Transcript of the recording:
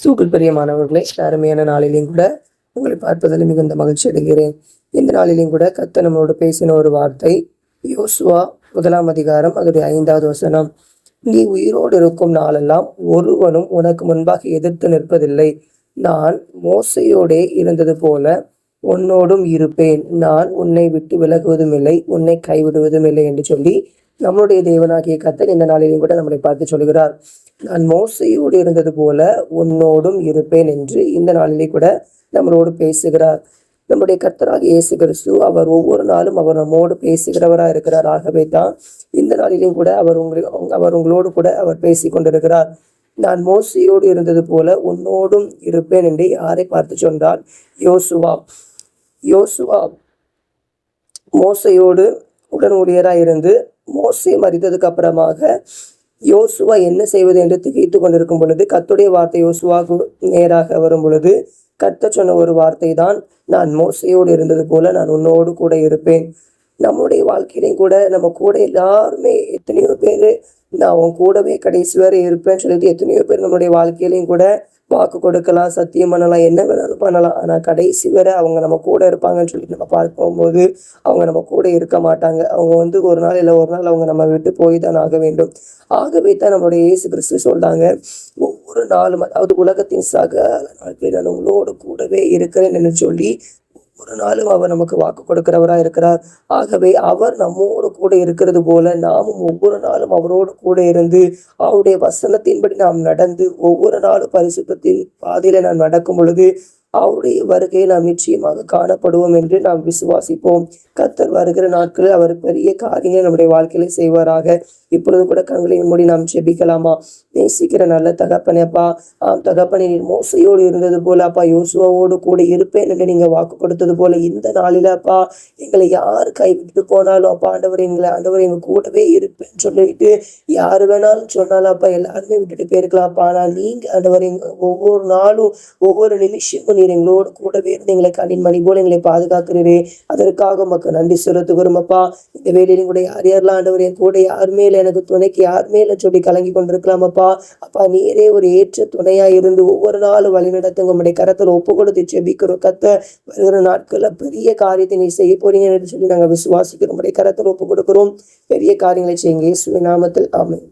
கிறிஸ்துவுக்குள் பிரியமானவர்களே, அருமையான நாளிலையும் கூட உங்களை பார்ப்பதில் மிகுந்த மகிழ்ச்சி அடைகிறேன். இந்த நாளிலையும் கூட கர்த்தர் நம்மோடு பேசின ஒரு வார்த்தை, யோசுவா 1 அதிகாரம் அதோடைய 5வது வசனம். நீ உயிரோடு இருக்கும் நாளெல்லாம் ஒருவனும் உனக்கு முன்பாக எதிர்த்து நிற்பதில்லை. நான் மோசையோடே இருந்தது போல உன்னோடும் இருப்பேன். நான் உன்னை விட்டு விலகுவதும் இல்லை, உன்னை கைவிடுவதும் இல்லை என்று சொல்லி நம்முடைய தேவனாகிய கர்த்தர் இந்த நாளிலும் கூட நம்மளை பார்த்து சொல்கிறார். நான் மோசையோடு இருந்தது போல உன்னோடும் இருப்பேன் என்று இந்த நாளிலே கூட நம்மளோடு பேசுகிறார். நம்முடைய கர்த்தராகிய இயேசு கிறிஸ்து அவர் ஒவ்வொரு நாளும் அவர் நம்மோடு பேசுகிறவராக இருக்கிறார். ஆகவே தான் இந்த நாளிலும் கூட அவர் உங்களோடு கூட அவர் பேசி கொண்டிருக்கிறார். நான் மோசையோடு இருந்தது போல உன்னோடும் இருப்பேன் என்று யாரை பார்த்து சொன்னால் யோசுவா மோசையோடு உடன் ஊழியராக இருந்து மோசே மரித்ததுக்கு அப்புறமாக யோசுவா என்ன செய்வது என்று திகைத்து கொண்டிருக்கும் பொழுது கர்த்தருடைய வார்த்தை யோசுவாவுக்கு நேராக வரும் பொழுது கர்த்தர் சொன்ன ஒரு வார்த்தை தான், நான் மோசையோடு இருந்தது போல நான் உன்னோடு கூட இருப்பேன். நம்முடைய வாழ்க்கையிலையும் கூட நம்ம கூட எல்லாருமே எத்தனையோ பேர் நான் உன் கூடவே கடைசி வரை இருப்பேன்னு சொல்லிட்டு எத்தனையோ பேர் நம்மளுடைய வாழ்க்கையிலையும் கூட வாக்கு கொடுக்கலாம், சத்தியம் பண்ணலாம், என்ன வேணாலும் பண்ணலாம். ஆனால் கடைசி வரை அவங்க நம்ம கூட இருப்பாங்கன்னு சொல்லிட்டு நம்ம பார்க்கும்போது அவங்க நம்ம கூட இருக்க மாட்டாங்க. அவங்க ஒரு நாள் இல்லை ஒரு நாள் அவங்க நம்ம விட்டு போய் தான் ஆக வேண்டும். ஆகவே தான் நம்மளுடைய இயேசு கிறிஸ்து சொல்றாங்க, ஒவ்வொரு நாளும் அதாவது உலகத்தின் சகல நாட்களில் நான் உங்களோடு கூடவே இருக்கிறேன் என்று சொல்லி ஒரு நாளும் அவர் நமக்கு வாக்கு கொடுக்கிறவராக இருக்கிறார். ஆகவே அவர் நம்மோடு கூட இருக்கிறது போல நாமும் ஒவ்வொரு நாளும் அவரோடு கூட இருந்து அவருடைய வசனத்தின்படி நாம் நடந்து ஒவ்வொரு நாளும் பரிசுத்தத்தின் பாதையில நாம் நடக்கும் பொழுது அவருடைய வருகையை நாம் நிச்சயமாக காணப்படுவோம் என்று நாம் விசுவாசிப்போம். கர்த்தர் வருகிற நாட்களில் அவர் பெரிய காரியங்களை நம்முடைய வாழ்க்கையில செய்வாராக. இப்பொழுது கூட கண்களை மூடி நாம் ஜெபிக்கலாமா? நேசிக்கிற நல்ல தகப்பனே அப்பா, தகப்பனே நீர் மோசையோடு இருந்தது போல அப்பா யோசுவாவோடு கூட இருப்பேன் என்று நீங்க வாக்கு கொடுத்தது போல இந்த நாளில அப்பா எங்களை யார் கைவிட்டு போனாலும் அப்பா ஆண்டவர் எங்க கூடவே இருப்பேன்னு சொல்லிட்டு யாரு வேணாலும் சொன்னாலும் அப்பா எல்லாருமே விட்டுட்டு போயிருக்கலாம்ப்பா. ஆனால் நீங்க ஆண்டவர் ஒவ்வொரு நாளும் ஒவ்வொரு நிமிஷமும் நீர் எங்களோடு கூடவே இருந்து எங்களை கண்ணின் மணி போல எங்களை பாதுகாக்கிறீரே, அதற்காக மக்கள் நன்றி செலுத்துகிறோம் அப்பா. இந்த வேலையிலும் கூட யாரெல்லாம் ஆண்டவர் என் கூட யாருமே இல்லை, எனக்கு துணைக்கு யாருமே இல்லை சொல்லி கலங்கி கொண்டிருக்கலாம் அப்பா. அப்பா நீரே ஒரு ஏற்ற துணையா இருந்து ஒவ்வொரு நாளும் வழி நடத்துங்க. உங்களுடைய கரத்தில் ஒப்பு கொடுத்து ஜெபிக்கிறோம். வருகிற நாட்கள்ல பெரிய காரியத்தை நீ செய்ய போறீங்க என்று சொல்லி நாங்கள் விசுவாசிக்கிறோம். உங்களுடைய கரத்தில் ஒப்பு கொடுக்கிறோம். பெரிய காரியங்களை செய்யுங்க இயேசுவின் நாமத்தில், ஆமென்.